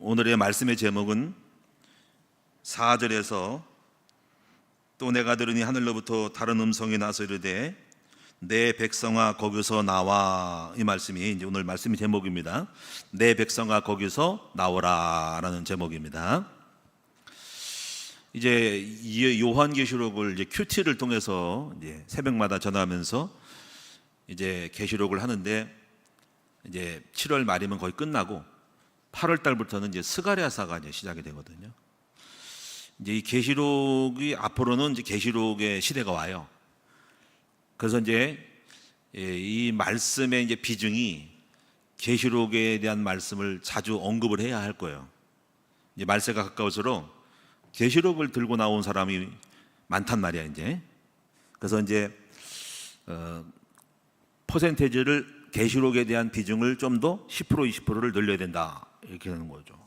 오늘의 말씀의 제목은 4절에서 또 내가 들으니 하늘로부터 다른 음성이 나서 이르되 내 백성아 거기서 나와, 이 말씀이 이제 오늘 말씀의 제목입니다. 내 백성아 거기서 나오라라는 제목입니다. 이제 요한계시록을 이제 큐티를 통해서 이제 새벽마다 전하면서 이제 계시록을 하는데, 이제 7월 말이면 거의 끝나고 8월 달부터는 이제 스가랴사가 이제 시작이 되거든요. 이제 이 계시록이 앞으로는 이제 계시록의 시대가 와요. 그래서 이제 이 말씀의 이제 비중이 계시록에 대한 말씀을 자주 언급을 해야 할 거예요. 이제 말세가 가까울수록 계시록을 들고 나온 사람이 많단 말이야 이제. 그래서 이제 퍼센테이지를 계시록에 대한 비중을 좀 더 10% 20%를 늘려야 된다, 이렇게 되는 거죠.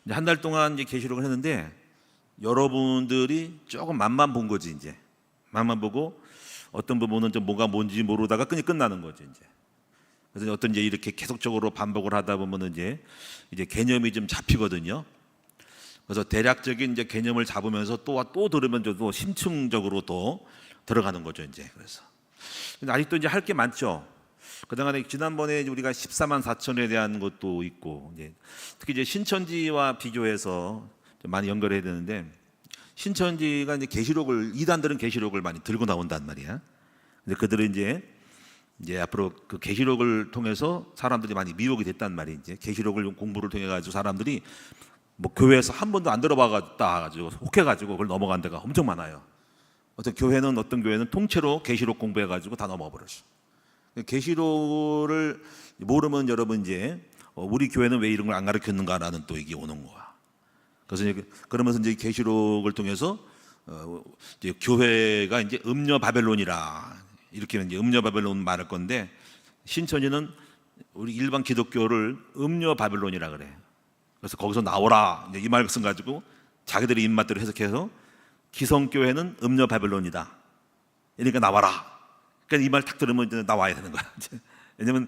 이제 한 달 동안 이제 계시록을 했는데 여러분들이 조금 맛만 본 거지. 이제 맛만 보고 어떤 부분은 좀 뭐가 뭔지 모르다가 그냥 끝나는 거죠 이제. 그래서 어떤 이제 이렇게 계속적으로 반복을 하다 보면은 이제 개념이 좀 잡히거든요. 그래서 대략적인 이제 개념을 잡으면서 또 들으면 또 심층적으로 또 들어가는 거죠 이제. 그래서 근데 아직도 이제 할 게 많죠. 그동안에 지난번에 우리가 14만 4천에 대한 것도 있고, 이제 특히 이제 신천지와 비교해서 좀 많이 연결해야 되는데, 신천지가 이제 계시록을, 이단들은 계시록을 많이 들고 나온단 말이야. 근데 그들은 이제 앞으로 그 계시록을 통해서 사람들이 많이 미혹이 됐단 말이야. 이제 계시록을 공부를 통해 가지고 사람들이 뭐 교회에서 한 번도 안 들어봐갔다 가지고 혹해가지고 그걸 넘어간 데가 엄청 많아요. 어떤 교회는 통째로 계시록 공부해가지고 다 넘어가 버렸어. 계시록을 모르면 여러분 이제 우리 교회는 왜 이런 걸 안 가르쳤는가라는 또 이게 오는 거야. 그래서 이제 그러면서 이제 계시록을 통해서 이제 교회가 이제 음녀 바벨론이라, 이렇게 이제 음녀 바벨론 말할 건데, 신천지는 우리 일반 기독교를 음녀 바벨론이라 그래. 그래서 거기서 나오라, 이제 이 말씀 가지고 자기들의 입맛대로 해석해서 기성교회는 음녀 바벨론이다, 그러니까 나와라. 그러니까 이 말 딱 들으면 이제 나와야 되는 거야. 왜냐면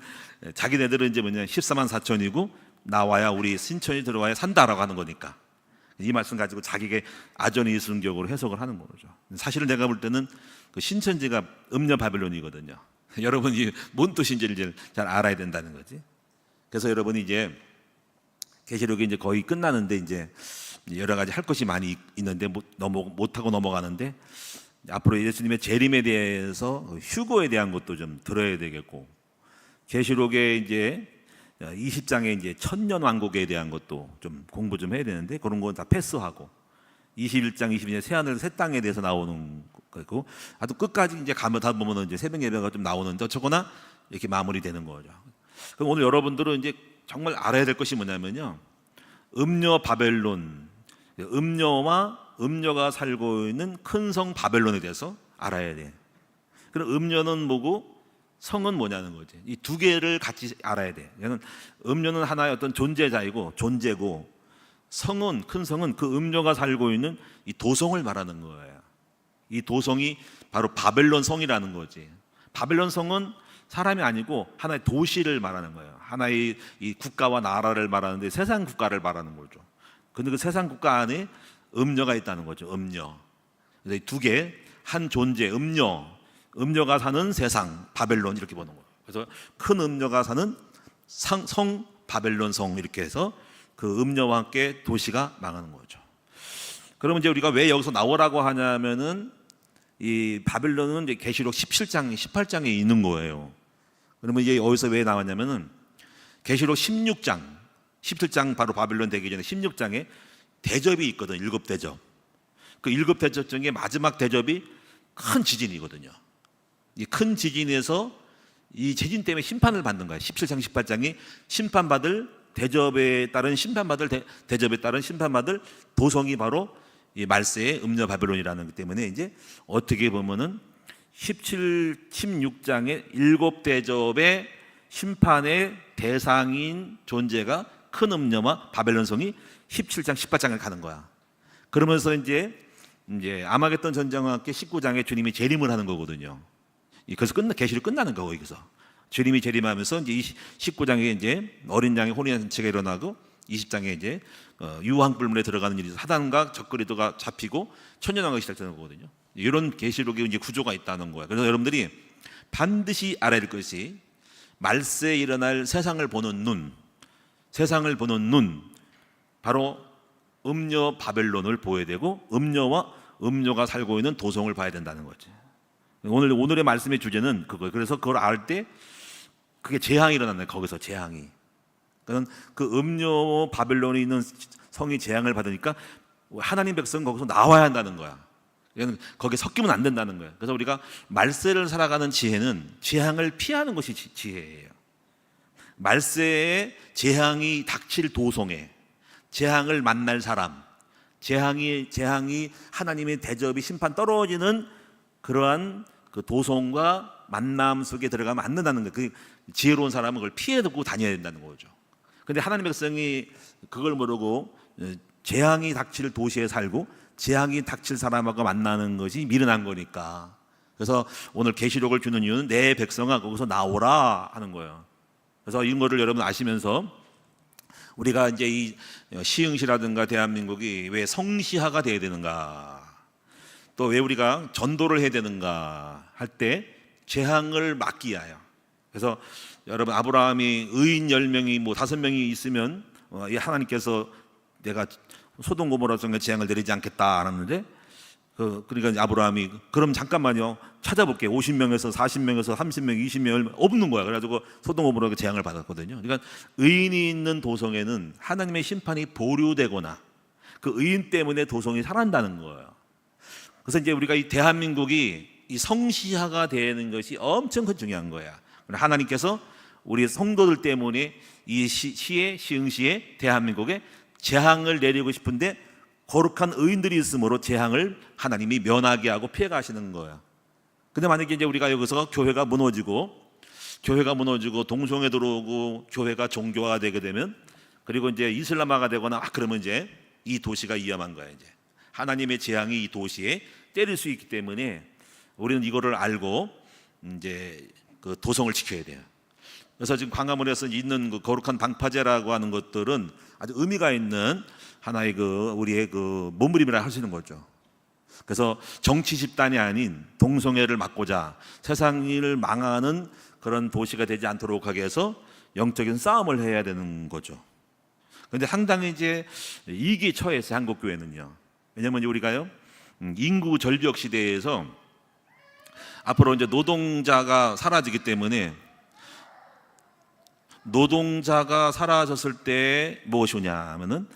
자기네들은 이제 14만 4천이고 나와야, 우리 신천이 들어와야 산다라고 하는 거니까 이 말씀 가지고 자기가 아전이순격으로 해석을 하는 거죠. 사실은 내가 볼 때는 그 신천지가 음녀 바벨론이거든요. 여러분이 뭔 뜻인지를 잘 알아야 된다는 거지. 그래서 여러분이 이제 계시록이 이제 거의 끝나는데 이제 여러 가지 할 것이 많이 있는데 못하고 넘어가는데, 앞으로 예수님의 재림에 대해서, 휴거에 대한 것도 좀 들어야 되겠고, 계시록의 이제 20장의 이제 천년 왕국에 대한 것도 좀 공부 좀 해야 되는데 그런 건 다 패스하고, 21장 22장 새하늘 새 땅에 대해서 나오는 거고, 아주 끝까지 이제 가다 보면은 이제 새벽 예배가 좀 나오는데 어쩌거나 이렇게 마무리되는 거죠. 그럼 오늘 여러분들은 이제 정말 알아야 될 것이 뭐냐면요, 음녀 바벨론, 음녀가 살고 있는 큰 성 바벨론에 대해서 알아야 돼. 그럼 음녀는 뭐고 성은 뭐냐는 거지. 이 두 개를 같이 알아야 돼. 음녀는 하나의 어떤 존재고, 성은, 큰 성은 그 음녀가 살고 있는 이 도성을 말하는 거예요. 이 도성이 바로 바벨론 성이라는 거지. 바벨론 성은 사람이 아니고 하나의 도시를 말하는 거예요. 하나의 이 국가와 나라를 말하는데, 세상 국가를 말하는 거죠. 근데 그 세상 국가 안에 음녀가 있다는 거죠. 음녀. 두 개, 한 존재, 음녀가 사는 세상, 바벨론, 이렇게 보는 거예요. 그래서 큰 음녀가 사는 성 바벨론 성, 이렇게 해서 그 음녀와 함께 도시가 망하는 거죠. 그러면 이제 우리가 왜 여기서 나오라고 하냐면은, 이 바벨론은 이제 계시록 17장, 18장에 있는 거예요. 그러면 이제 여기서 왜 나왔냐면은, 계시록 16장, 17장 바로 바벨론 되기 전에 16장에 대접이 있거든. 7대접. 그 7대접 중에 마지막 대접이 큰 지진이거든요. 이 큰 지진에서 이 지진 때문에 심판을 받는 거야. 17장 18장이 심판받을, 대접에 따른 심판받을, 대접에 따른 심판받을 도성이 바로 이 말세의 음녀 바벨론이라는 것 때문에, 이제 어떻게 보면은 16장의 7대접의 심판의 대상인 존재가 큰 음녀와 바벨론 성이 17장 18장을 가는 거야. 그러면서 이제 아마겟돈 전쟁과 함께 19장에 주님이 재림을 하는 거거든요. 그래서 계시록 끝나는 거고, 여기서 주님이 재림하면서 이제 19장에 이제 어린 양의 혼인잔치가 일어나고 20장에 이제 유황불문에 들어가는 일이 사단과 적그리스도가 잡히고 천년왕국이 시작되는 거거든요. 이런 계시록의 이제 구조가 있다는 거예요. 그래서 여러분들이 반드시 알아야 될 것이 말세에 일어날 세상을 보는 눈, 바로 음녀 바벨론을 보여야 되고 음녀와 음녀가 살고 있는 도성을 봐야 된다는 거지. 오늘의 말씀의 주제는 그거예요. 그래서 그걸 알 때 그게 재앙이 일어났네. 거기서 재앙이. 그러니까 그 음녀 바벨론에 있는 성이 재앙을 받으니까 하나님 백성은 거기서 나와야 한다는 거야. 거기에 섞이면 안 된다는 거예요. 그래서 우리가 말세를 살아가는 지혜는 재앙을 피하는 것이 지혜예요. 말세에 재앙이 닥칠 도성에 재앙을 만날 사람, 재앙이 하나님의 대접이 심판 떨어지는 그러한 그 도성과 만남 속에 들어가면 안 된다는 거예요. 그 지혜로운 사람은 그걸 피해 두고 다녀야 된다는 거죠. 그런데 하나님 백성이 그걸 모르고 재앙이 닥칠 도시에 살고 재앙이 닥칠 사람하고 만나는 것이 미련한 거니까. 그래서 오늘 계시록을 주는 이유는 내 백성아 거기서 나오라 하는 거예요. 그래서 이런 거를 여러분 아시면서 우리가 이제 이 시흥시라든가 대한민국이 왜 성시화가 돼야 되는가, 또 왜 우리가 전도를 해야 되는가 할 때 재앙을 막기 위하여. 그래서 여러분 아브라함이 의인 10명이 뭐 5명이 있으면 하나님께서 내가 소돔 고모라 성에 재앙을 내리지 않겠다 하는데 그러니까 아브라함이 그럼 잠깐만요 찾아볼게. 50명에서 40명에서 30명 20명 없는 거야. 그래가지고 소돔 고모라가 재앙을 받았거든요. 그러니까 의인이 있는 도성에는 하나님의 심판이 보류되거나 그 의인 때문에 도성이 살아난다는 거예요. 그래서 이제 우리가 이 대한민국이 이 성시화가 되는 것이 엄청 큰 중요한 거야. 하나님께서 우리 성도들 때문에 이 시흥시에 대한민국에 재앙을 내리고 싶은데 거룩한 의인들이 있으므로 재앙을 하나님이 면하게 하고 피해가 하시는 거예요. 근데 만약에 이제 우리가 여기서 교회가 무너지고 동성애 들어오고 교회가 종교화가 되게 되면, 그리고 이제 이슬람화가 되거나 그러면 이제 이 도시가 위험한 거예요. 이제 하나님의 재앙이 이 도시에 때릴 수 있기 때문에 우리는 이거를 알고 이제 그 도성을 지켜야 돼요. 그래서 지금 광화문에서 있는 그 거룩한 방파제라고 하는 것들은 아주 의미가 있는 하나의 그 우리의 그 몸부림이라 할 수 있는 거죠. 그래서 정치 집단이 아닌 동성애를 막고자 세상을 망하는 그런 도시가 되지 않도록 하게 해서 영적인 싸움을 해야 되는 거죠. 그런데 상당히 이제 이기에 처했어요, 한국 교회는요. 왜냐하면 우리가요 인구 절벽 시대에서 앞으로 이제 노동자가 사라지기 때문에, 노동자가 사라졌을 때 무엇이 오냐 하면은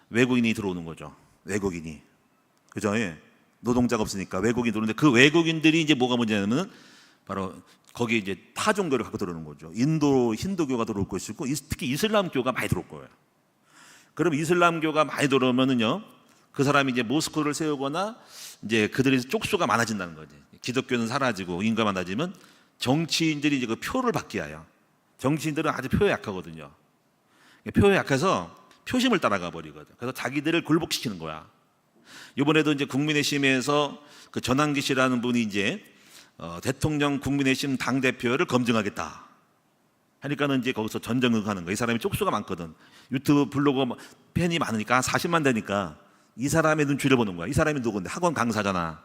외국인이 들어오는 거죠. 외국인이. 그죠? 예. 노동자가 없으니까 외국인이 들어오는데 그 외국인들이 이제 뭐가 문제냐면은 바로 거기에 이제 타 종교를 갖고 들어오는 거죠. 인도 힌두교가 들어올 것이고 특히 이슬람교가 많이 들어올 거예요. 그럼 이슬람교가 많이 들어오면은요 그 사람이 이제 모스크를 세우거나 이제 그들이 쪽수가 많아진다는 거지. 기독교는 사라지고 인구가 많아지면 정치인들이 이제 그 표를 받게 하여. 정치인들은 아주 표에 약하거든요. 표에 약해서 표심을 따라가 버리거든. 그래서 자기들을 굴복시키는 거야. 이번에도 이제 국민의힘에서 그 전환기 씨라는 분이 이제 대통령 국민의힘 당 대표를 검증하겠다 하니까는 이제 거기서 전정응하는 거야. 이 사람이 쪽수가 많거든. 유튜브 블로그 팬이 많으니까 40만 되니까 이 사람의 눈치를 보는 거야. 이 사람이 누군데? 학원 강사잖아.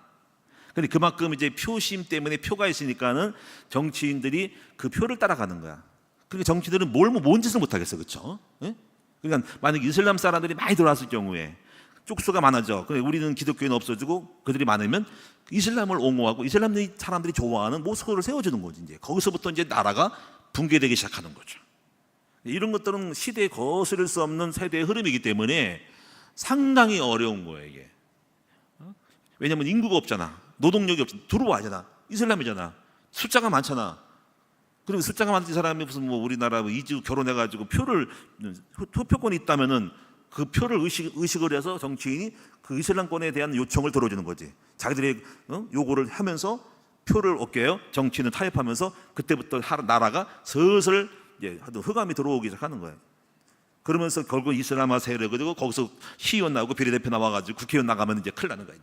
근데 그만큼 이제 표심 때문에 표가 있으니까는 정치인들이 그 표를 따라가는 거야. 그러니까 정치들은 뭔 짓을 못 하겠어, 그렇죠? 그러니까 만약 이슬람 사람들이 많이 들어왔을 경우에 쪽수가 많아져. 근데 우리는 기독교는 없어지고 그들이 많으면 이슬람을 옹호하고 이슬람 사람들이 좋아하는 모스크를 세워주는 거지. 이제 거기서부터 이제 나라가 붕괴되기 시작하는 거죠. 이런 것들은 시대에 거스를 수 없는 세대의 흐름이기 때문에 상당히 어려운 거예요, 이게. 왜냐하면 인구가 없잖아. 노동력이 없잖아. 들어와잖아. 이슬람이잖아. 숫자가 많잖아. 그리고 숫자가 많은 사람이 무슨 뭐 우리나라 이주 결혼해가지고 투표권이 있다면은 그 표를 의식을 해서 정치인이 그 이슬람권에 대한 요청을 들어주는 거지. 자기들이 요구를 하면서 표를 얻게 해요. 정치인은 타협하면서 그때부터 나라가 슬슬 이제 흑암이 들어오기 시작하는 거예요. 그러면서 결국 이슬람화 세력이 되고 거기서 시의원 나오고 비례대표 나와가지고 국회의원 나가면 이제 큰일 나는 거예요.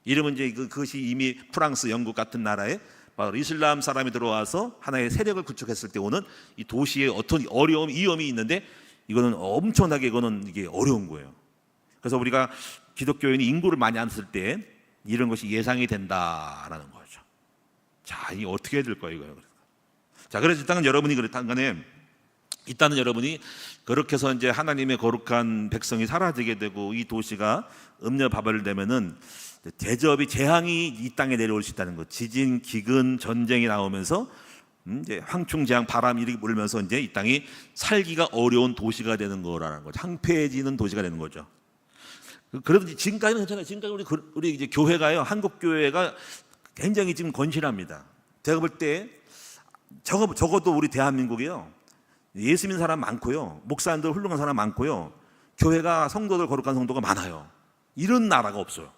이러면 이제 그것이 이미 프랑스, 영국 같은 나라에 바로 이슬람 사람이 들어와서 하나의 세력을 구축했을 때 오는 이 도시에 어떤 어려움, 위험이 있는데 이거는 엄청나게 이게 어려운 거예요. 그래서 우리가 기독교인이 인구를 많이 안 쓸 때 이런 것이 예상이 된다라는 거죠. 자, 이 어떻게 해야 될까요, 이거? 자, 그래서 일단은 여러분이 그렇다는 간에 일단은 여러분이 그렇게 해서 이제 하나님의 거룩한 백성이 사라지게 되고 이 도시가 음녀바벨되면은 대접이 재앙이 이 땅에 내려올 수 있다는 것. 지진, 기근, 전쟁이 나오면서 이제 황충재앙, 바람이 이렇게 불면서 이제 이 땅이 살기가 어려운 도시가 되는 거라는 거죠. 황폐해지는 도시가 되는 거죠. 그래도 지금까지는 괜찮아요. 지금까지 우리 이제 교회가요, 한국 교회가 굉장히 지금 건실합니다. 제가 볼 때 적어도 우리 대한민국이요, 예수 믿는 사람 많고요, 목사님들 훌륭한 사람 많고요, 교회가 성도들 거룩한 성도가 많아요. 이런 나라가 없어요.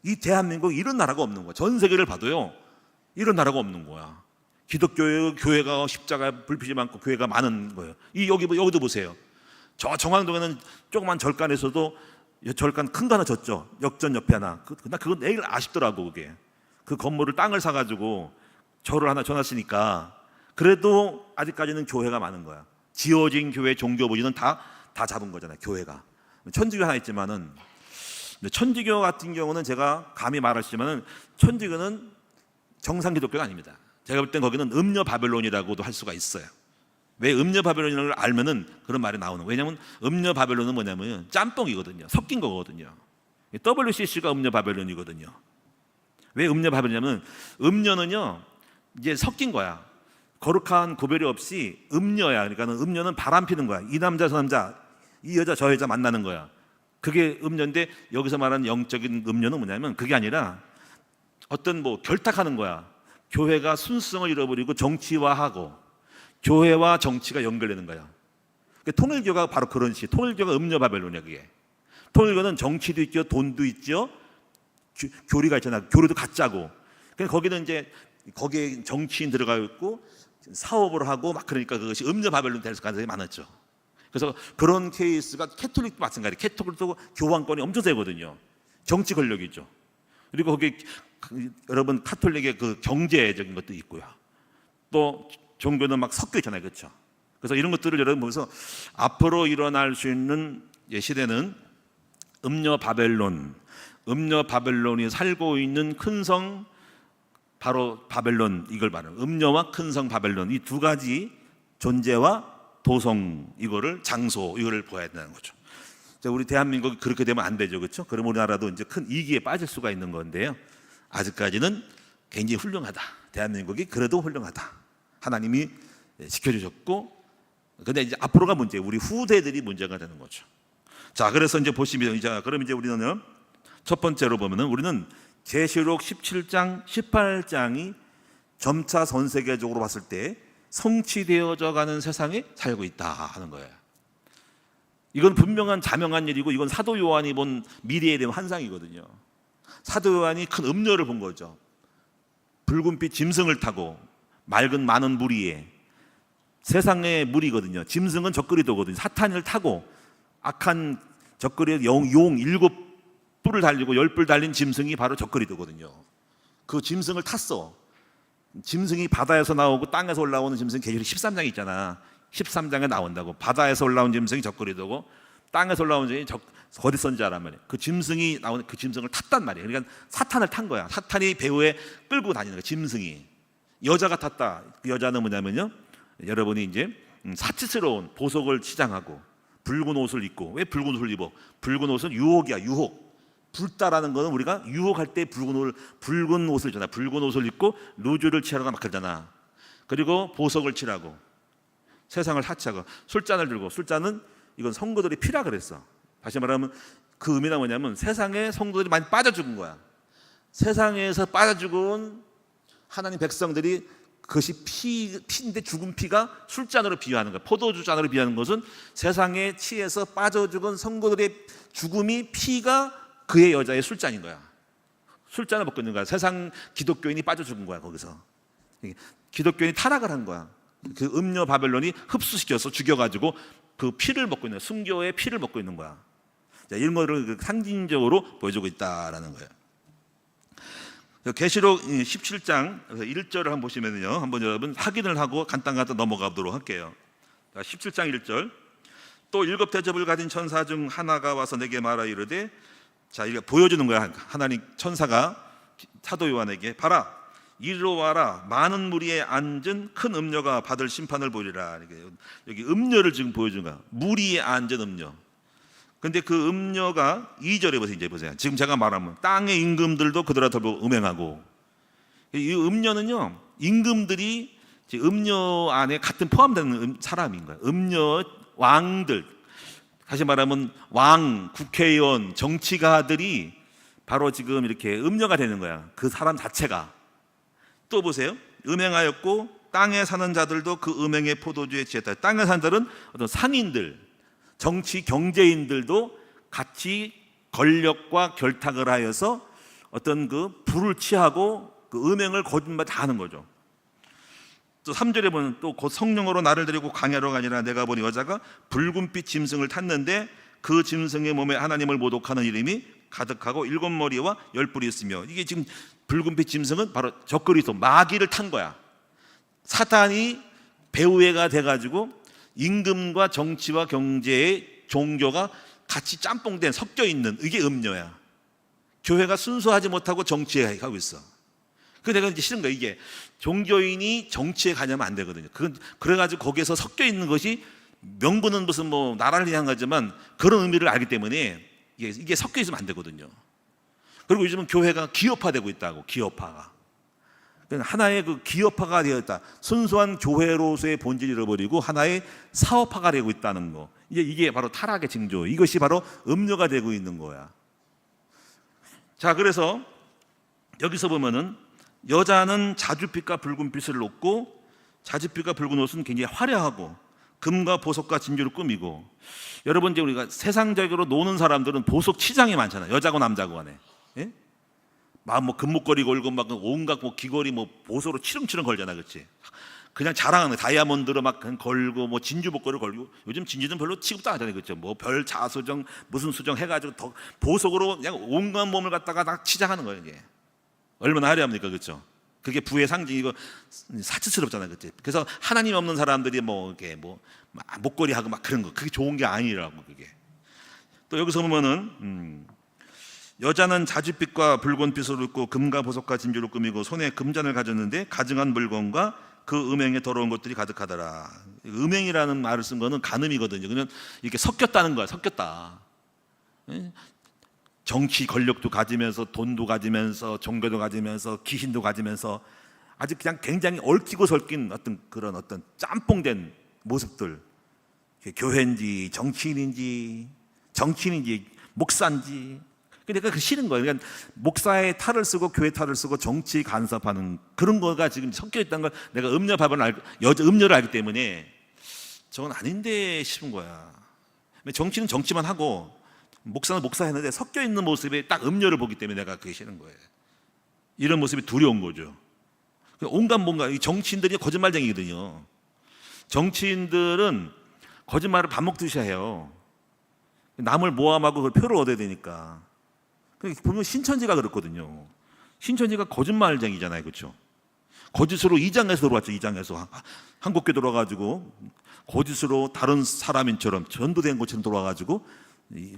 이 대한민국 이런 나라가 없는 거야. 전 세계를 봐도요, 이런 나라가 없는 거야. 기독교 교회가 십자가 불빛이 많고 교회가 많은 거예요. 여기도 보세요. 저 정황동에는 조그만 절간에서도 절간 큰 거 하나 졌죠. 역전 옆에 하나. 나 그건 내일 아쉽더라고. 그게 그 건물을 땅을 사가지고 절을 하나 져놨으니까 그래도 아직까지는 교회가 많은 거야. 지어진 교회 종교 부지는 다 잡은 거잖아요. 교회가. 천주교 하나 있지만은, 천주교 같은 경우는 제가 감히 말하시지만은 천주교는 정상 기독교가 아닙니다. 제가 볼 땐 거기는 음녀 바벨론이라고도 할 수가 있어요. 왜 음녀 바벨론을 알면은 그런 말이 나오는 거예요. 왜냐하면 음녀 바벨론은 뭐냐면 짬뽕이거든요. 섞인 거거든요. WCC가 음녀 바벨론이거든요. 왜 음녀 바벨론이냐면 음녀는요 이제 섞인 거야. 거룩한 구별이 없이 음녀야. 그러니까 음녀는 바람 피는 거야. 이 남자 저 남자, 이 여자 저 여자 만나는 거야. 그게 음녀인데 여기서 말하는 영적인 음녀는 뭐냐면 그게 아니라 어떤 결탁하는 거야. 교회가 순수성을 잃어버리고 정치화하고 교회와 정치가 연결되는 거야. 통일교가 바로 그런 식. 통일교가 음녀 바벨론이야. 그게 통일교는 정치도 있죠, 돈도 있죠, 교리가 있잖아. 교리도 가짜고. 거기는 이제 거기에 정치인 들어가 있고 사업을 하고 막 그러니까 그것이 음녀 바벨론 될 가능성이 많았죠. 그래서 그런 케이스가 캐톨릭도 마찬가지. 캐톨릭도 교황권이 엄청 세거든요. 정치 권력이죠. 그리고 거기 여러분 카톨릭의 그 경제적인 것도 있고요. 또 종교는 막 섞여 있잖아요. 그렇죠? 그래서 이런 것들을 여러분 보면서 앞으로 일어날 수 있는 시대는 음녀 바벨론이 살고 있는 큰 성, 바로 바벨론, 이걸 말해요. 음녀와 큰 성 바벨론, 이 두 가지 존재와 도성, 이거를 장소, 이거를 보아야 된다는 거죠. 우리 대한민국이 그렇게 되면 안 되죠. 그렇죠? 그럼 우리나라도 이제 큰 위기에 빠질 수가 있는 건데요. 아직까지는 굉장히 훌륭하다. 대한민국이 그래도 훌륭하다. 하나님이 지켜주셨고, 근데 이제 앞으로가 문제예요. 우리 후대들이 문제가 되는 거죠. 자, 그래서 이제 보시면, 그럼 이제 우리는 첫 번째로 보면은 우리는 계시록 17장, 18장이 점차 전 세계적으로 봤을 때 성취되어져 가는 세상에 살고 있다 하는 거예요. 이건 분명한 자명한 일이고, 이건 사도 요한이 본 미래에 대한 환상이거든요. 사도 요한이 큰 음녀를 본 거죠. 붉은빛 짐승을 타고 맑은 많은 물 위에, 세상의 물이거든요. 짐승은 적그리도거든요. 사탄을 타고 악한 적그리 용 7뿔을 달리고 10뿔 달린 짐승이 바로 적그리도거든요. 그 짐승을 탔어. 짐승이 바다에서 나오고 땅에서 올라오는 짐승, 계시록 13장이 있잖아. 13장에 나온다고. 바다에서 올라온 짐승이 적그리도고 땅에서 올라온 짐승이 거짓선지자란 말이에요. 그 짐승이 나오는 그 짐승을 탔단 말이에요. 그러니까 사탄을 탄 거야. 사탄이 배후에 끌고 다니는 거야. 짐승이. 여자가 탔다. 그 여자는 뭐냐면요, 여러분이 이제 사치스러운 보석을 치장하고 붉은 옷을 입고. 왜 붉은 옷을 입어? 붉은 옷은 유혹이야. 유혹. 붉다라는 거는 우리가 유혹할 때 붉은 옷을 잖아. 붉은 옷을 입고 루즈를 칠하고 막 그러잖아. 그리고 보석을 칠하고 세상을 사치하고 술잔을 들고, 술잔은 이건 성도들이 피라 그랬어. 다시 말하면 그 의미가 뭐냐면 세상에 성도들이 많이 빠져 죽은 거야. 세상에서 빠져 죽은 하나님 백성들이, 그것이 피인데 죽은 피가 술잔으로 비유하는 거야. 포도주 잔으로 비유하는 것은 세상에 취해서 빠져 죽은 성도들의 죽음이, 피가 그의 여자의 술잔인 거야. 술잔을 먹고 있는 거야. 세상 기독교인이 빠져 죽은 거야. 거기서 기독교인이 타락을 한 거야. 그 음녀 바벨론이 흡수시켜서 죽여가지고 그 피를 먹고 있는 거야. 순교의 피를 먹고 있는 거야. 자, 이런 거를 상징적으로 보여주고 있다라는 거예요. 계시록 17장 1절을 한번 보시면요, 한번 여러분 확인을 하고 간단히 넘어가도록 할게요. 자, 17장 1절. 또 7 대접을 가진 천사 중 하나가 와서 내게 말하 이르되, 자, 이게 보여주는 거야. 하나님 천사가 사도 요한에게, 봐라, 이리로 와라, 많은 무리에 앉은 큰 음녀가 받을 심판을 보리라. 여기 음녀를 지금 보여준 거야. 무리에 앉은 음녀. 근데 그 음녀가 2절에 보세요. 이제 보세요. 지금 제가 말하면 땅의 임금들도 그들한테 음행하고, 이 음녀는요, 임금들이 음녀 안에 같은 포함되는 사람인 거예요. 음녀 왕들, 다시 말하면 왕, 국회의원, 정치가들이 바로 지금 이렇게 음녀가 되는 거야. 그 사람 자체가. 또 보세요. 음행하였고 땅에 사는 자들도 그 음행의 포도주에 취했다. 땅에 사는 자들은 어떤 상인들, 정치 경제인들도 같이 권력과 결탁을 하여서 어떤 그 불을 취하고 그 음행을 거짓말 다 하는 거죠. 또 3절에 보면 또 곧 성령으로 나를 데리고 광야로 가니라. 내가 보니 여자가 붉은빛 짐승을 탔는데 그 짐승의 몸에 하나님을 모독하는 이름이 가득하고 7머리와 10뿔이 있으며, 이게 지금 붉은빛 짐승은 바로 적그리스도 마귀를 탄 거야. 사탄이 배후회가 돼가지고 임금과 정치와 경제의 종교가 같이 짬뽕된 섞여 있는, 이게 음녀야. 교회가 순수하지 못하고 정치에 가고 있어. 그래서 내가 이제 싫은 거야. 이게 종교인이 정치에 가냐면 안 되거든요. 그래가지고 거기에서 섞여 있는 것이, 명분은 무슨 뭐 나라를 향한 거지만 그런 의미를 알기 때문에 이게 섞여 있으면 안 되거든요. 그리고 요즘은 교회가 기업화되고 있다고. 기업화가 하나의 그 기업화가 되었다. 순수한 교회로서의 본질을 잃어버리고 하나의 사업화가 되고 있다는 거. 이게 바로 타락의 징조. 이것이 바로 음료가 되고 있는 거야. 자, 그래서 여기서 보면은 여자는 자줏빛과 붉은빛을 입고, 자줏빛과 붉은 옷은 굉장히 화려하고 금과 보석과 진주를 꾸미고. 여러분, 이제 우리가 세상적으로 노는 사람들은 보석 치장이 많잖아요. 여자고 남자고 간에. 예? 막 뭐 금목걸이 걸고 막 온갖 뭐 귀걸이 뭐 보석으로 치렁치렁 걸잖아, 그렇지? 그냥 자랑하는 거야. 다이아몬드로 막 걸고 뭐 진주 목걸이를 걸고. 요즘 진주는 별로 취급도 안 하잖아요, 그렇죠? 뭐 별 자수정 무슨 수정 해가지고 더 보석으로 그냥 온갖 몸을 갖다가 다 치장하는 거예요. 이게 얼마나 화려합니까, 그렇죠? 그게 부의 상징이고 사치스럽잖아요, 그렇지? 그래서 하나님 없는 사람들이 뭐 이렇게 뭐 목걸이 하고 막 그런 거, 그게 좋은 게 아니라고. 그게 또 여기서 보면은 여자는 자줏빛과 붉은빛을 입고 금과 보석과 진주를 꾸미고 손에 금잔을 가졌는데 가증한 물건과 그 음행에 더러운 것들이 가득하더라. 음행이라는 말을 쓴 거는 간음이거든요. 그냥 이렇게 섞였다는 거야. 섞였다. 정치 권력도 가지면서 돈도 가지면서 종교도 가지면서 귀신도 가지면서 아주 그냥 굉장히 얽히고 설킨 어떤 그런 어떤 짬뽕된 모습들. 교회인지 정치인인지 목사인지. 그러니까 그 싫은 거예요. 그러니까 목사의 탈을 쓰고 교회 탈을 쓰고 정치 간섭하는 그런 거가 지금 섞여 있다는 걸 내가 음녀를 알기 때문에 저건 아닌데 싶은 거야. 정치는 정치만 하고 목사는 목사 했는데 섞여 있는 모습에 딱 음녀를 보기 때문에 내가 그게 싫은 거예요. 이런 모습이 두려운 거죠. 온갖 뭔가 정치인들이 거짓말쟁이거든요. 정치인들은 거짓말을 밥 먹듯이 해요. 남을 모함하고 그 표를 얻어야 되니까. 보면 신천지가 그렇거든요. 신천지가 거짓말쟁이잖아요, 그렇죠? 거짓으로 이장에서 들어왔죠. 이장에서 한국교 들어와가지고 거짓으로 다른 사람인처럼 전도된 것처럼 들어와가지고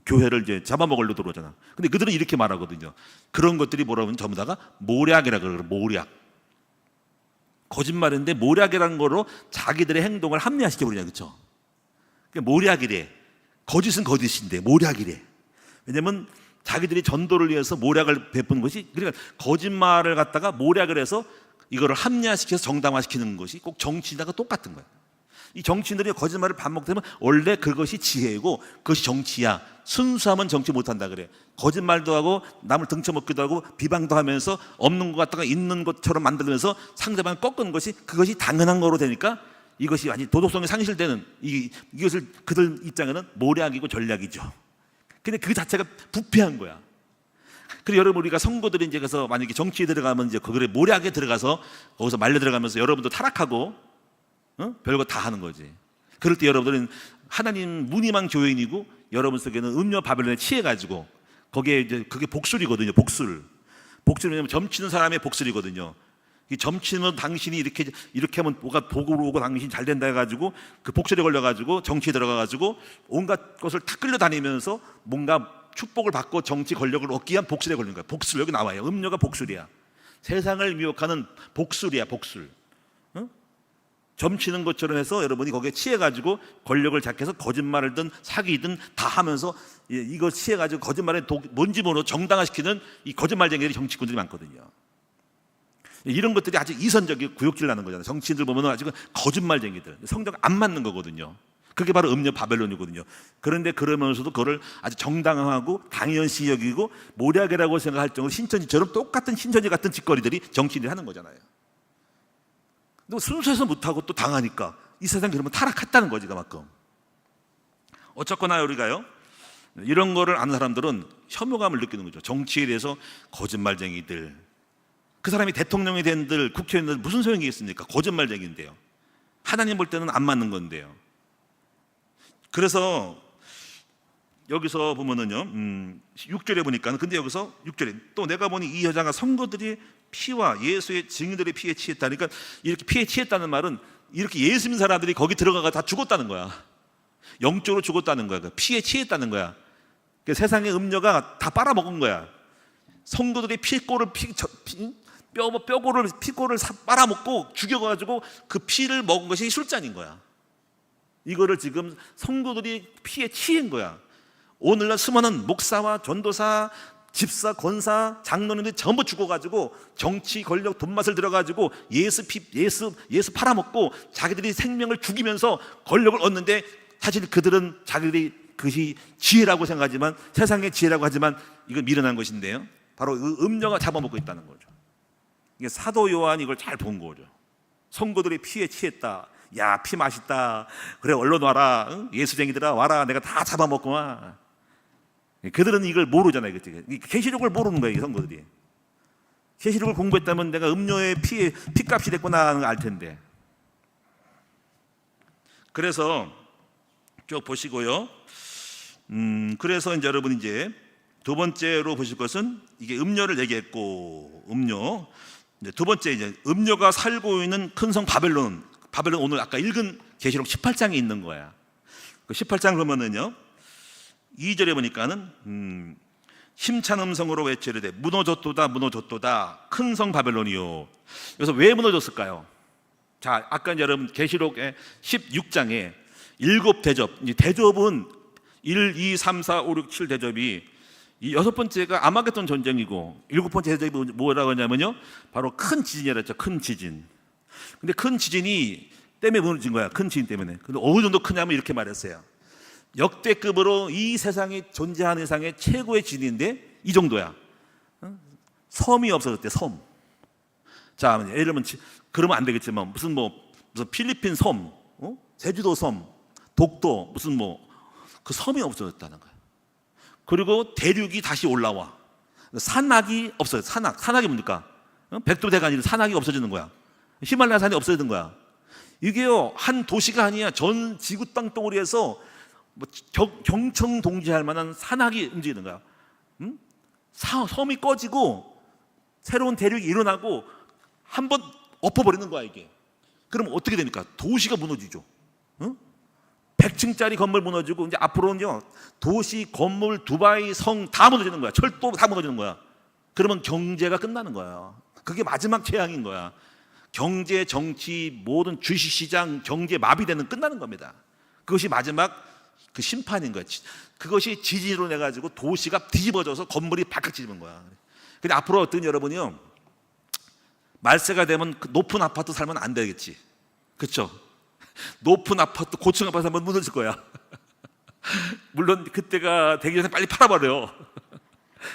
교회를 이제 잡아먹으려 들어오잖아. 근데 그들은 이렇게 말하거든요. 그런 것들이 뭐라고 하면 전부 다가 모략이라 그래요. 모략. 거짓말인데 모략이라는 거로 자기들의 행동을 합리화시켜 버리냐, 그렇죠? 모략이래. 거짓은 거짓인데 모략이래. 왜냐면 자기들이 전도를 위해서 모략을 베푸는 것이, 그러니까 거짓말을 갖다가 모략을 해서 이거를 합리화시켜서 정당화시키는 것이 꼭 정치인하고 똑같은 거야. 이 정치인들이 거짓말을 밥 먹게 되면 원래 그것이 지혜고 그것이 정치야. 순수하면 정치 못한다 그래. 거짓말도 하고 남을 등쳐먹기도 하고 비방도 하면서 없는 것 같다가 있는 것처럼 만들면서 상대방을 꺾는 것이, 그것이 당연한 거로 되니까 이것이 아니 도덕성이 상실되는, 이것을 그들 입장에는 모략이고 전략이죠. 근데 그 자체가 부패한 거야. 그리고 여러분, 우리가 선거들이 이제 가서 만약에 정치에 들어가면 이제 그들의 모략에 들어가서 거기서 말려 들어가면서 여러분도 타락하고 별거 다 하는 거지. 그럴 때 여러분들은 하나님 무늬만 교인이고 여러분 속에는 음녀 바벨론에 취해가지고 거기에 이제 그게 복술이거든요. 복술. 왜냐면 점치는 사람의 복술이거든요. 이 점치는 당신이 이렇게 하면 뭐가 복으로 오고 당신이 잘 된다 해가지고 그 복술에 걸려가지고 정치에 들어가가지고 온갖 것을 다 끌려다니면서 뭔가 축복을 받고 정치 권력을 얻기 위한 복술에 걸린 거야. 복술, 여기 나와요. 음료가 복술이야. 세상을 미혹하는 복술이야, 복술. 응? 점치는 것처럼 해서 여러분이 거기에 취해가지고 권력을 잡게 해서 거짓말을든 사기든 다 하면서 이거 취해가지고 거짓말에 뭔지 모르고 정당화시키는 이 거짓말쟁이들이 정치꾼들이 많거든요. 이런 것들이 아주 이선적이고 구역질 나는 거잖아요. 정치인들 보면 아주 거짓말쟁이들, 성경 안 맞는 거거든요. 그게 바로 음녀 바벨론이거든요. 그런데 그러면서도 그거를 아주 정당화하고 당연시 여기고 모략이라고 생각할 정도로 신천지처럼 똑같은 신천지 같은 짓거리들이 정치인들이 하는 거잖아요. 근데 순수해서 못하고 또 당하니까 이 세상 그러면 타락했다는 거지 그만큼. 어쨌거나 우리가요, 이런 거를 아는 사람들은 혐오감을 느끼는 거죠. 정치에 대해서 거짓말쟁이들, 그 사람이 대통령이 된들 국회의원들 무슨 소용이 있습니까? 거짓말쟁이인데요. 하나님 볼 때는 안 맞는 건데요. 그래서 여기서 보면은요, 6절에 보니까, 근데 여기서 6절에 또 내가 보니 이 여자가 성도들이 피와 예수의 증인들의 피에 취했다니까, 이렇게 피에 취했다는 말은 이렇게 예수 믿는 사람들이 거기 들어가가 다 죽었다는 거야. 영적으로 죽었다는 거야. 피에 취했다는 거야. 그러니까 세상의 음료가 다 빨아먹은 거야. 성도들이 피골을 빨아먹고 죽여가지고 그 피를 먹은 것이 술잔인 거야. 이거를 지금 성도들이 피에 취한 거야. 오늘날 수많은 목사와 전도사, 집사, 권사, 장로님들이 전부 죽어가지고 정치, 권력, 돈맛을 들어가지고 예수 팔아먹고 자기들이 생명을 죽이면서 권력을 얻는데, 사실 그들은 자기들이 그것이 지혜라고 생각하지만, 세상의 지혜라고 하지만 이건 미련한 것인데요, 바로 음료가 잡아먹고 있다는 거죠. 이게 사도 요한이 이걸 잘 본 거죠. 성도들이 피에 취했다. 야, 피 맛있다. 그래, 얼른 와라. 응? 예수쟁이들아 와라. 내가 다 잡아먹구만. 그들은 이걸 모르잖아요. 계시록을 모르는 거예요, 이 성도들이. 계시록을 공부했다면 내가 음료의 피값이 됐구나 하는 걸 알 텐데. 그래서 쭉 보시고요. 그래서 이제 여러분 이제 두 번째로 보실 것은 이게 음료를 얘기했고, 음료. 이제 두 번째, 이제 음료가 살고 있는 큰 성 바벨론 오늘 아까 읽은 계시록 18장에 있는 거야. 그 18장 그러면은요, 2절에 보니까는 힘찬 음성으로 외치르되 무너졌도다 무너졌도다 큰 성 바벨론이요. 그래서 왜 무너졌을까요? 자, 아까 이제 여러분 계시록의 16장에 7대접, 대접은 1, 2, 3, 4, 5, 6, 7 대접이, 이 6번째가 아마겟돈 전쟁이고 7번째 대접이 뭐라고 하냐면요, 바로 큰 지진이라 했죠. 큰 지진. 근데 큰 지진이 때문에 무너진 거야. 큰 지진 때문에. 근데 어느 정도 크냐면 이렇게 말했어요. 역대급으로 이 세상에 존재하는 이상의 최고의 지진인데 이 정도야. 섬이 없어졌대. 섬. 자, 예를 들면 그러면 안 되겠지만 무슨 필리핀 섬, 제주도 섬, 독도 무슨 그 섬이 없어졌다는 거야. 그리고 대륙이 다시 올라와. 산악이 없어요. 산악이 뭡니까? 백두대간이 산악이 없어지는 거야. 히말라야 산이 없어지는 거야. 이게요, 한 도시가 아니야. 전 지구 땅덩어리에서 경청 동지할 만한 산악이 움직이는 거야. 섬이 꺼지고 새로운 대륙이 일어나고 한번 엎어버리는 거야 이게. 그럼 어떻게 됩니까? 도시가 무너지죠. 100층짜리 건물 무너지고, 이제 앞으로는요, 도시, 건물, 두바이, 성 다 무너지는 거야. 철도 다 무너지는 거야. 그러면 경제가 끝나는 거야. 그게 마지막 재앙인 거야. 경제, 정치, 모든 주식시장, 경제 마비되는 끝나는 겁니다. 그것이 마지막 그 심판인 거야. 그것이 지진으로 내가지고 도시가 뒤집어져서 건물이 발칵 뒤집은 거야. 근데 앞으로 어떤 여러분이요, 말세가 되면 그 높은 아파트 살면 안 되겠지. 그렇죠? 높은 아파트, 고층 아파트 살면 무너질 거야. 물론 그때가 되기 전에 빨리 팔아버려.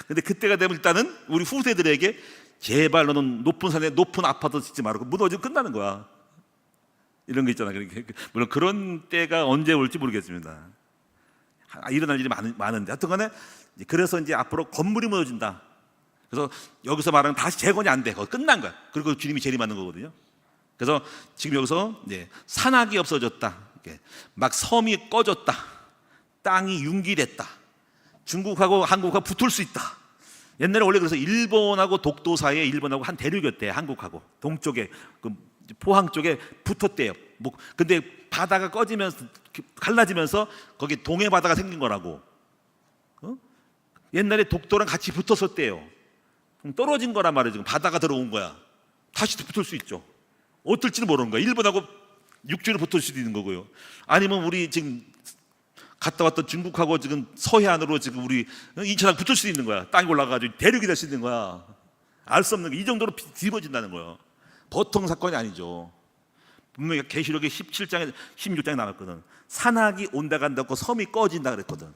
근데 그때가 되면 일단은 우리 후세들에게 제발 너는 높은 산에 높은 아파트 짓지 말고 무너지면 끝나는 거야. 이런 거 있잖아. 물론 그런 때가 언제 올지 모르겠습니다. 일어날 일이 많은데 하여튼 간에, 그래서 이제 앞으로 건물이 무너진다. 그래서 여기서 말하는 다시 재건이 안 돼. 그거 끝난 거야. 그리고 주님이 재림하는 거거든요. 그래서 지금 여기서 이제 산악이 없어졌다. 막 섬이 꺼졌다. 땅이 융기됐다. 중국하고 한국하고 붙을 수 있다. 옛날에 원래 그래서 일본하고 독도 사이에 일본하고 한 대륙이었대. 한국하고 동쪽에 그 포항 쪽에 붙었대요. 뭐 근데 바다가 꺼지면서 갈라지면서 거기 동해 바다가 생긴 거라고. 옛날에 독도랑 같이 붙었었대요. 그럼 떨어진 거란 말이에요. 지금 바다가 들어온 거야. 다시 붙을 수 있죠. 어떨지는 모르는 거야. 일본하고 육지로 붙을 수도 있는 거고요. 아니면 우리 지금 갔다 왔던 중국하고 지금 서해안으로 지금 우리 인천하고 붙을 수도 있는 거야. 땅이 올라가가지고 대륙이 될 수 있는 거야. 알 수 없는 거. 이 정도로 뒤집어진다는 거예요. 보통 사건이 아니죠. 분명히 계시록의 17장에 16장에 나왔거든. 산악이 온다 간다 고 섬이 꺼진다 그랬거든.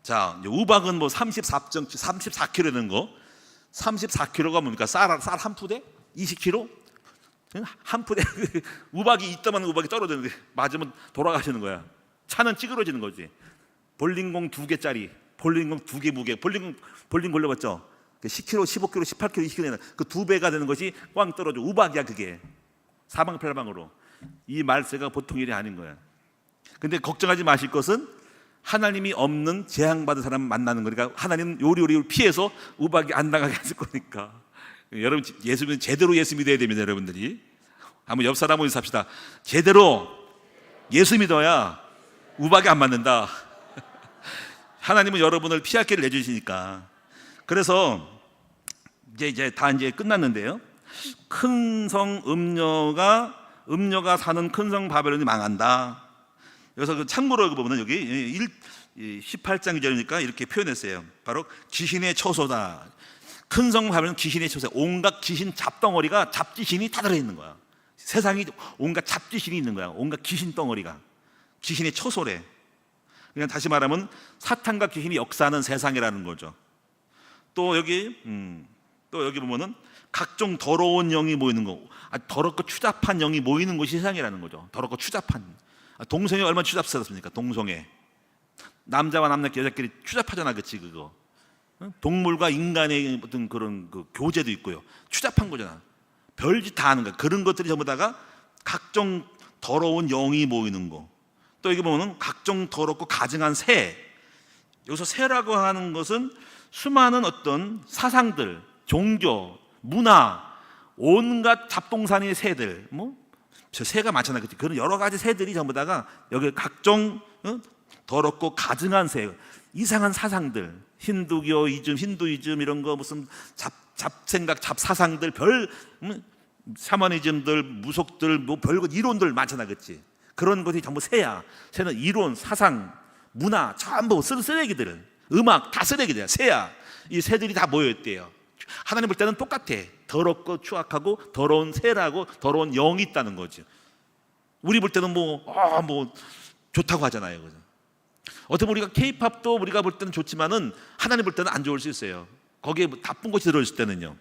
자, 우박은 뭐 34kg 되는 거. 34kg가 뭡니까? 쌀 한 푸대? 20kg? 한 푸대. 우박이 있다만 우박이 떨어지는데 맞으면 돌아가시는 거야. 차는 찌그러지는 거지. 볼링공 2개짜리, 볼링공 2개 무게, 볼링 걸려봤죠? 10kg, 15kg, 18kg, 20kg 그 2배가 되는 것이 꽝 떨어져. 우박이야 그게. 사방팔방으로. 이 말세가 보통 일이 아닌 거야. 근데 걱정하지 마실 것은 하나님이 없는 재앙받은 사람 만나는 거니까 하나님은 요리요리 피해서 우박이 안 나가게 하실 거니까. 여러분 예수님 제대로 예수 믿어야 됩니다. 여러분들이 한번 옆 사람 모여서 합시다. 제대로 예수 믿어야 우박이 안 맞는다. 하나님은 여러분을 피할 길을 내주시니까. 그래서 이제 다 끝났는데요. 큰 성 음녀가 사는 큰 성 바벨론이 망한다. 여기서 그 참고로 여기 보면 여기 18장 2절이니까 이렇게 표현했어요. 바로 귀신의 처소다. 큰 성 바벨론 귀신의 처소. 온갖 귀신 잡덩어리가 잡귀신이 다 들어있는 거야. 세상이 온갖 잡귀신이 있는 거야. 온갖 귀신 덩어리가 귀신의 처소래. 그냥 다시 말하면 사탄과 귀신이 역사하는 세상이라는 거죠. 또 여기 보면은 각종 더러운 영이 모이는 거, 더럽고 추잡한 영이 모이는 곳이 세상이라는 거죠. 더럽고 추잡한. 동성애 얼마나 추잡스럽습니까? 동성애. 남자와 여자끼리 추잡하잖아, 그치 그거. 동물과 인간의 어떤 그런 그 교제도 있고요. 추잡한 거잖아. 별짓 다 하는 거야. 그런 것들이 전부 다가 각종 더러운 영이 모이는 거. 또 여기 보면은 각종 더럽고 가증한 새. 여기서 새라고 하는 것은 수많은 어떤 사상들, 종교, 문화, 온갖 잡동사니의 새들, 저 새가 많잖아요. 그런 여러 가지 새들이 전부 다가 여기 각종 더럽고 가증한 새, 이상한 사상들, 힌두이즘 이런 거 무슨 잡생각, 잡사상들, 샤머니즘들, 무속들, 별거 이론들 많잖아, 그렇지? 그런 것이 전부 새야. 새는 이론, 사상, 문화 전부 쓰레기들, 음악 다 쓰레기들이야. 새야. 이 새들이 다 모여있대요. 하나님 볼 때는 똑같아. 더럽고 추악하고 더러운 새라고 더러운 영이 있다는 거죠. 우리 볼 때는 좋다고 하잖아요. 그죠? 어떻게 우리가 K-팝도 우리가 볼 때는 좋지만은 하나님 볼 때는 안 좋을 수 있어요. 거기에 나쁜 것이 들어있을 때는요.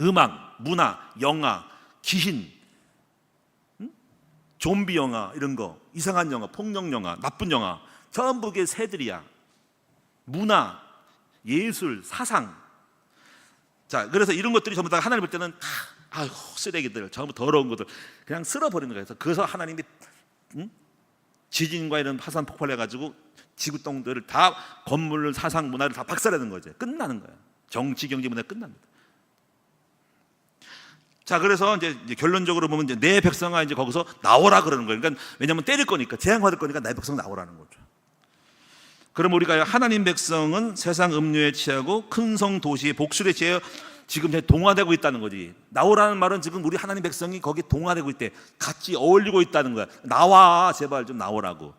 음악, 문화, 영화, 귀신, 좀비 영화 이런 거, 이상한 영화, 폭력 영화, 나쁜 영화 전부 그게 새들이야. 문화, 예술, 사상. 자, 그래서 이런 것들이 전부 다 하나님 볼 때는 쓰레기들, 전부 더러운 것들 그냥 쓸어버리는 거예요. 그래서 하나님이 지진과 이런 화산 폭발해가지고 지구똥들을 다 건물을, 사상, 문화를 다 박살내는 거죠. 끝나는 거예요. 정치, 경제, 문화 끝납니다. 자, 그래서 이제 결론적으로 보면 이제 내 백성아 이제 거기서 나오라 그러는 거예요. 그러니까 왜냐하면 때릴 거니까, 재앙받을 거니까 내 백성 나오라는 거죠. 그럼 우리가 하나님 백성은 세상 음료에 취하고 큰 성 도시의 복술에 취해 지금 동화되고 있다는 거지. 나오라는 말은 지금 우리 하나님 백성이 거기 동화되고 있대. 같이 어울리고 있다는 거야. 나와, 제발 좀 나오라고.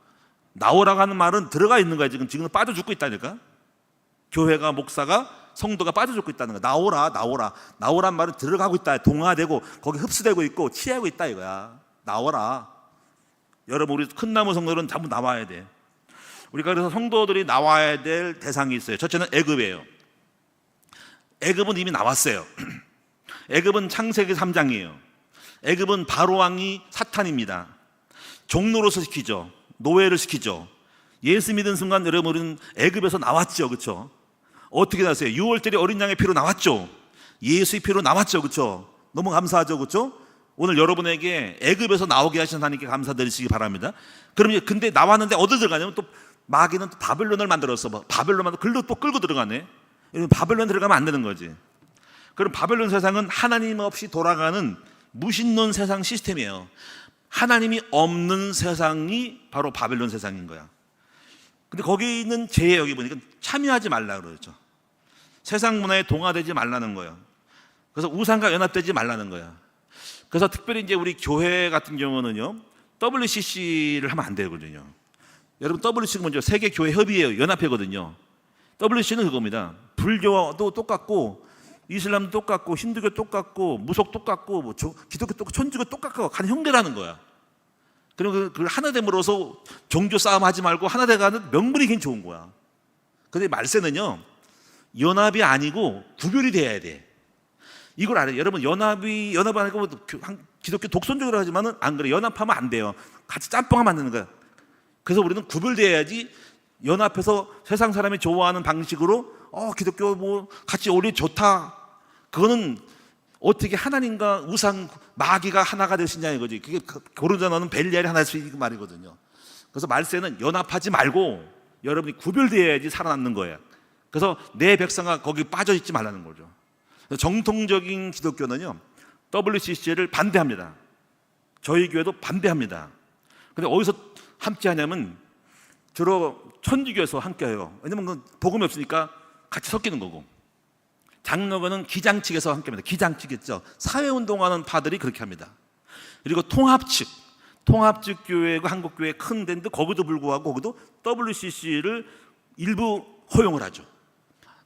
나오라고 하는 말은 들어가 있는 거야. 지금 빠져 죽고 있다니까. 교회가, 목사가, 성도가 빠져 죽고 있다는 거야. 나오란 말은 들어가고 있다. 동화되고 거기 흡수되고 있고 취하고 있다 이거야. 나오라. 여러분, 우리 큰 나무 성도들은 전부 나와야 돼. 우리가 그래서 성도들이 나와야 될 대상이 있어요. 첫째는 애굽이에요. 애굽은 이미 나왔어요. 애굽은 창세기 3장이에요. 애굽은 바로 왕이 사탄입니다. 종로로서 시키죠. 노예를 시키죠. 예수 믿은 순간 여러분은 애굽에서 나왔죠. 그렇죠? 어떻게 나왔어요? 6월절에 어린 양의 피로 나왔죠. 예수의 피로 나왔죠. 그렇죠? 너무 감사하죠. 그렇죠? 오늘 여러분에게 애굽에서 나오게 하신 하나님께 감사드리시기 바랍니다. 그럼 근데 나왔는데 어디 들어가냐면 또 마귀는 또 바벨론을 만들었어. 바벨론 글로 또 끌고 들어가네. 바벨론 들어가면 안 되는 거지. 그럼 바벨론 세상은 하나님 없이 돌아가는 무신론 세상 시스템이에요. 하나님이 없는 세상이 바로 바벨론 세상인 거야. 근데 거기 있는 죄에 여기 보니까 참여하지 말라 그러죠. 세상 문화에 동화되지 말라는 거예요. 그래서 우상과 연합되지 말라는 거야. 그래서 특별히 이제 우리 교회 같은 경우는요, WCC를 하면 안 되거든요. 여러분, WCC가 먼저 세계 교회 협의회 연합회거든요. WCC는 그겁니다. 불교도 똑같고, 이슬람도 똑같고, 힌두교 똑같고, 무속 똑같고, 뭐 기독교 똑같고, 천주교 똑같고, 간 형제라는 거야. 그리고 그 하나 됨으로써 종교 싸움 하지 말고 하나 돼가는 명분이 굉장히 좋은 거야. 근데 말세는요, 연합이 아니고 구별이 돼야 돼. 이걸 알아요. 여러분, 연합 아니고 기독교 독선적으로 하지만은 안 그래. 연합하면 안 돼요. 같이 짬뽕하면 안 되는 거야. 그래서 우리는 구별돼야지. 연합해서 세상 사람이 좋아하는 방식으로 기독교 뭐 같이 우리 좋다. 그거는 어떻게 하나님과 우상 마귀가 하나가 될 수 있냐 이거지. 그게 고른자 너는 벨리알이 하나 될 수 있는 말이거든요. 그래서 말세는 연합하지 말고 여러분이 구별돼야지 살아남는 거예요. 그래서 내 백성아 거기 빠져 있지 말라는 거죠. 정통적인 기독교는요, WCC를 반대합니다. 저희 교회도 반대합니다. 근데 어디서 함께 하냐면 주로 천주교에서 함께 해요. 왜냐면 복음이 없으니까 같이 섞이는 거고, 장로교는 기장 측에서 함께 합니다. 기장 측이죠. 사회운동하는 파들이 그렇게 합니다. 그리고 통합측 교회가 한국교회 큰 데인데 거기도 불구하고 거기도 WCC를 일부 허용을 하죠.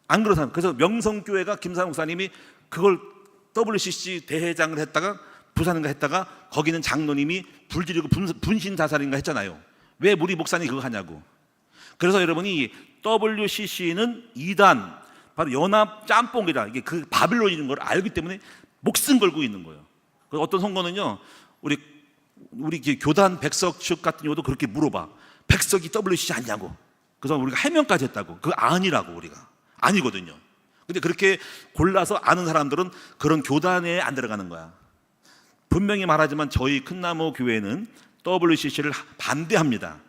안 그렇다면, 그래서 명성교회가 김상욱 목사님이 그걸 WCC 대회장을 했다가 부사인가 했다가 거기는 장로님이 불지르고 분신 자살인가 했잖아요. 왜 우리 목사님이 그거 하냐고. 그래서 여러분이 WCC는 이단, 바로 연합 짬뽕이다. 이게 그 바빌론인 걸 알기 때문에 목숨 걸고 있는 거예요. 그래서 어떤 선거는요, 우리 교단 백석측 같은 경우도 그렇게 물어봐. 백석이 WCC 아니냐고. 그래서 우리가 해명까지 했다고. 그거 아니라고. 우리가 아니거든요. 근데 그렇게 골라서 아는 사람들은 그런 교단에 안 들어가는 거야. 분명히 말하지만 저희 큰나무 교회는 WCC를 반대합니다.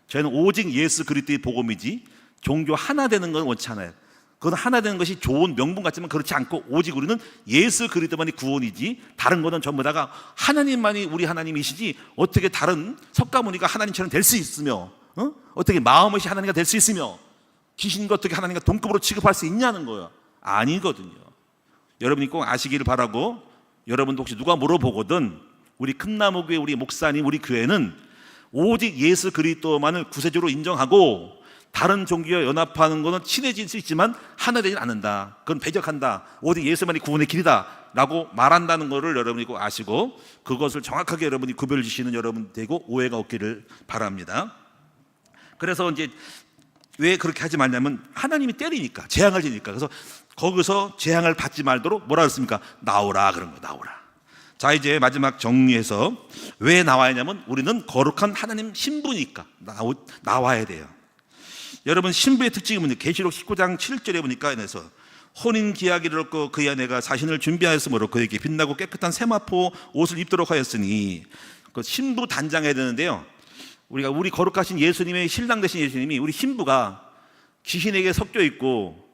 저희는 오직 예수 그리스도의 복음이지 종교 하나 되는 건 원치 않아요. 그건 하나 되는 것이 좋은 명분 같지만 그렇지 않고, 오직 우리는 예수 그리스도만이 구원이지 다른 거는 전부 다가 하나님만이 우리 하나님이시지 어떻게 다른 석가모니가 하나님처럼 될 수 있으며, 어떻게 마음없이 하나님과 될 수 있으며 귀신과 어떻게 하나님과 동급으로 취급할 수 있냐는 거예요. 아니거든요. 여러분이 꼭 아시기를 바라고, 여러분도 혹시 누가 물어보거든 우리 큰나무교회 우리 목사님 우리 교회는 오직 예수 그리스도만을 구세주로 인정하고 다른 종교와 연합하는 것은 친해질 수 있지만 하나 되진 않는다. 그건 배격한다. 오직 예수만이 구원의 길이다 라고 말한다는 것을 여러분이 꼭 아시고, 그것을 정확하게 여러분이 구별 지시는 여러분 되고 오해가 없기를 바랍니다. 그래서 이제 왜 그렇게 하지 말냐면 하나님이 때리니까, 재앙을 지니까. 그래서 거기서 재앙을 받지 말도록 뭐라 그랬습니까? 나오라 그런 거예요. 나오라. 자, 이제 마지막 정리해서 왜 나와야 하냐면 우리는 거룩한 하나님 신부니까 나와야 돼요. 여러분, 신부의 특징이 뭔지 계시록 19장 7절에 보니까 그래서 혼인 기약을 얻고 그의 아내가 자신을 준비하였으므로 그에게 빛나고 깨끗한 세마포 옷을 입도록 하였으니, 그 신부 단장해야 되는데요. 우리 거룩하신 예수님의 신랑 되신 예수님이 우리 신부가 귀신에게 섞여 있고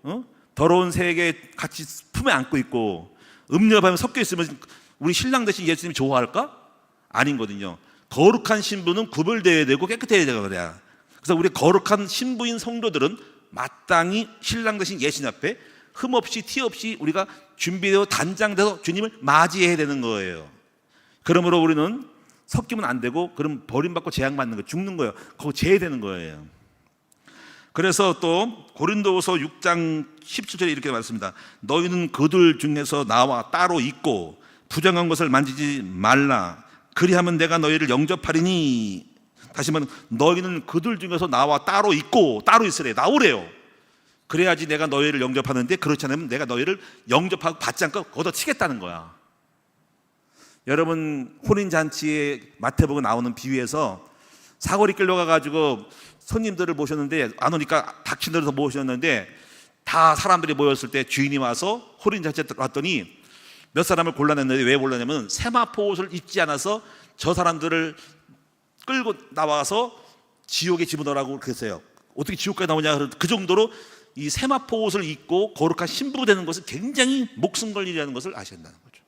더러운 세계 같이 품에 안고 있고 음녀밤에 섞여 있으면 우리 신랑 되신 예수님이 좋아할까? 아닌거든요. 거룩한 신부는 구별되어야 되고 깨끗해야 되고 그래야. 그래서 우리 거룩한 신부인 성도들은 마땅히 신랑 되신 예수님 앞에 흠없이 티 없이 우리가 준비되어 단장돼서 주님을 맞이해야 되는 거예요. 그러므로 우리는 섞이면 안 되고, 그럼 버림받고 재앙받는 거, 죽는 거예요. 그거 제외되는 거예요. 그래서 또 고린도후서 6장 17절에 이렇게 말씀합니다. 너희는 그들 중에서 나와 따로 있고 부정한 것을 만지지 말라. 그리하면 내가 너희를 영접하리니. 다시 말하면 너희는 그들 중에서 나와 따로 있고, 따로 있으래. 나오래요. 그래야지 내가 너희를 영접하는데, 그렇지 않으면 내가 너희를 영접하고 받지 않고 걷어치겠다는 거야. 여러분, 혼인잔치에 마태복음 나오는 비유에서 사거리 끌려가가지고 손님들을 모셨는데 안 오니까 닥친들을 모셨는데, 다 사람들이 모였을 때 주인이 와서 혼인잔치에 왔더니 몇 사람을 골라냈는데, 왜 골라냐면 세마포 옷을 입지 않아서 저 사람들을 끌고 나와서 지옥에 집어넣으라고 그랬어요. 어떻게 지옥까지 나오냐. 그 정도로 이 세마포 옷을 입고 거룩한 신부가 되는 것은 굉장히 목숨 걸 일이라는 것을 아셔야 한다는 거죠.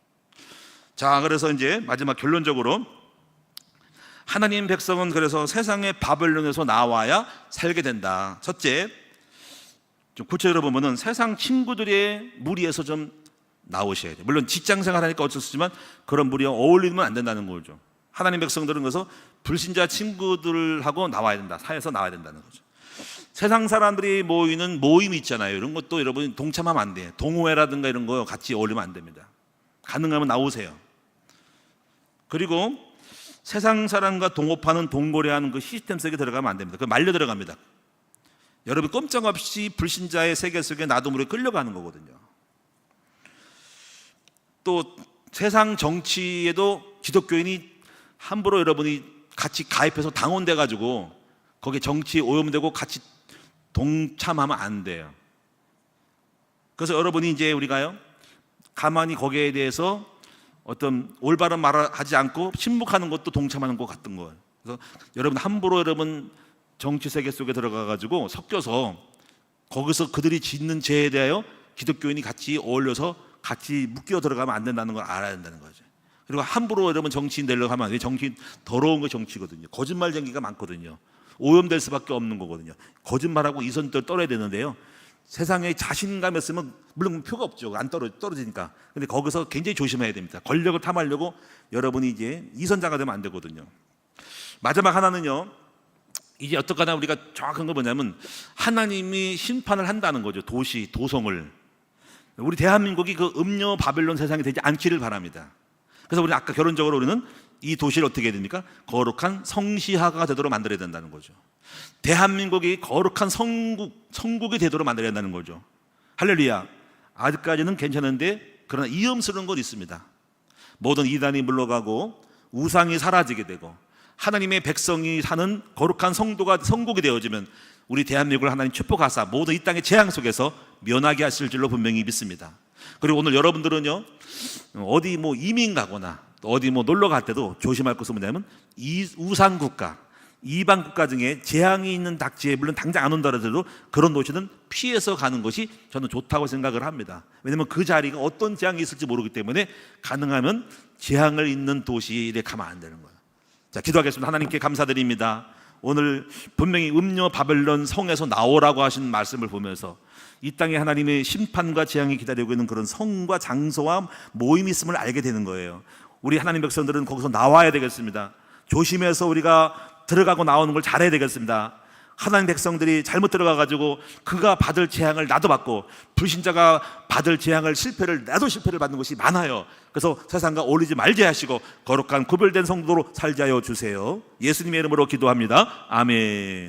자, 그래서 이제 마지막 결론적으로 하나님 백성은 그래서 세상의 바벨론에서 나와야 살게 된다. 첫째, 좀 구체적으로 보면은 세상 친구들의 무리에서 좀 나오셔야 돼요. 물론 직장 생활하니까 어쩔 수 없지만 그런 무리와 어울리면 안 된다는 거죠. 하나님 백성들은 그래서 불신자 친구들하고 나와야 된다. 사회에서 나와야 된다는 거죠. 세상 사람들이 모이는 모임이 있잖아요. 이런 것도 여러분 동참하면 안 돼요. 동호회라든가 이런 거 같이 어울리면 안 됩니다. 가능하면 나오세요. 그리고 세상 사람과 동업하는 동거래하는 그 시스템 속에 들어가면 안 됩니다. 그 말려 들어갑니다. 여러분 꼼짝없이 불신자의 세계 속에 나도 모르게 끌려가는 거거든요. 또 세상 정치에도 기독교인이 함부로 여러분이 같이 가입해서 당원돼 가지고 거기에 정치에 오염되고 같이 동참하면 안 돼요. 그래서 여러분이 이제 우리가요 가만히 거기에 대해서 어떤 올바른 말을 하지 않고 침묵하는 것도 동참하는 것 같은 거예요. 그래서 여러분 함부로 여러분 정치 세계 속에 들어가 가지고 섞여서 거기서 그들이 짓는 죄에 대하여 기독교인이 같이 어울려서 같이 묶여 들어가면 안 된다는 걸 알아야 된다는 거죠. 그리고 함부로 여러분 정치인 되려고 하면 안 돼요. 정치인 더러운 거 정치거든요. 거짓말쟁이가 많거든요. 오염될 수밖에 없는 거거든요. 거짓말하고 이선들 떨어야 되는데요. 세상에 자신감 있으면 물론 표가 없죠. 안 떨어지니까. 근데 거기서 굉장히 조심해야 됩니다. 권력을 탐하려고 여러분이 이제 이선자가 되면 안 되거든요. 마지막 하나는요. 이제 어떡하나 우리가 정확한 거 뭐냐면 하나님이 심판을 한다는 거죠. 도시, 도성을. 우리 대한민국이 그 음녀 바벨론 세상이 되지 않기를 바랍니다. 그래서 우리는 아까 결론적으로 우리는 이 도시를 어떻게 해야 됩니까? 거룩한 성시화가 되도록 만들어야 된다는 거죠. 대한민국이 거룩한 성국이 되도록 만들어야 한다는 거죠. 할렐루야. 아직까지는 괜찮은데 그러나 위험스러운 건 있습니다. 모든 이단이 물러가고 우상이 사라지게 되고 하나님의 백성이 사는 거룩한 성국이 되어지면 우리 대한민국을 하나님 축복하사 모든 이 땅의 재앙 속에서 면하게 하실 줄로 분명히 믿습니다. 그리고 오늘 여러분들은요 어디 뭐 이민 가거나 어디 뭐 놀러 갈 때도 조심할 것은 뭐냐면 이 우상 국가, 이방 국가 중에 재앙이 있는 닥지에 물론 당장 안 온다 하더라도 그런 도시는 피해서 가는 것이 저는 좋다고 생각을 합니다. 왜냐하면 그 자리가 어떤 재앙이 있을지 모르기 때문에 가능하면 재앙을 있는 도시에 가면 안 되는 거예요. 자, 기도하겠습니다. 하나님께 감사드립니다. 오늘 분명히 음녀 바벨론 성에서 나오라고 하신 말씀을 보면서 이 땅에 하나님의 심판과 재앙이 기다리고 있는 그런 성과 장소와 모임이 있음을 알게 되는 거예요. 우리 하나님 백성들은 거기서 나와야 되겠습니다. 조심해서 우리가 들어가고 나오는 걸 잘해야 되겠습니다. 하나님 백성들이 잘못 들어가가지고 그가 받을 재앙을 나도 받고 불신자가 받을 재앙을 나도 실패를 받는 것이 많아요. 그래서 세상과 어울리지 말게 하시고 거룩한 구별된 성도로 살게 하여 주세요. 예수님의 이름으로 기도합니다. 아멘.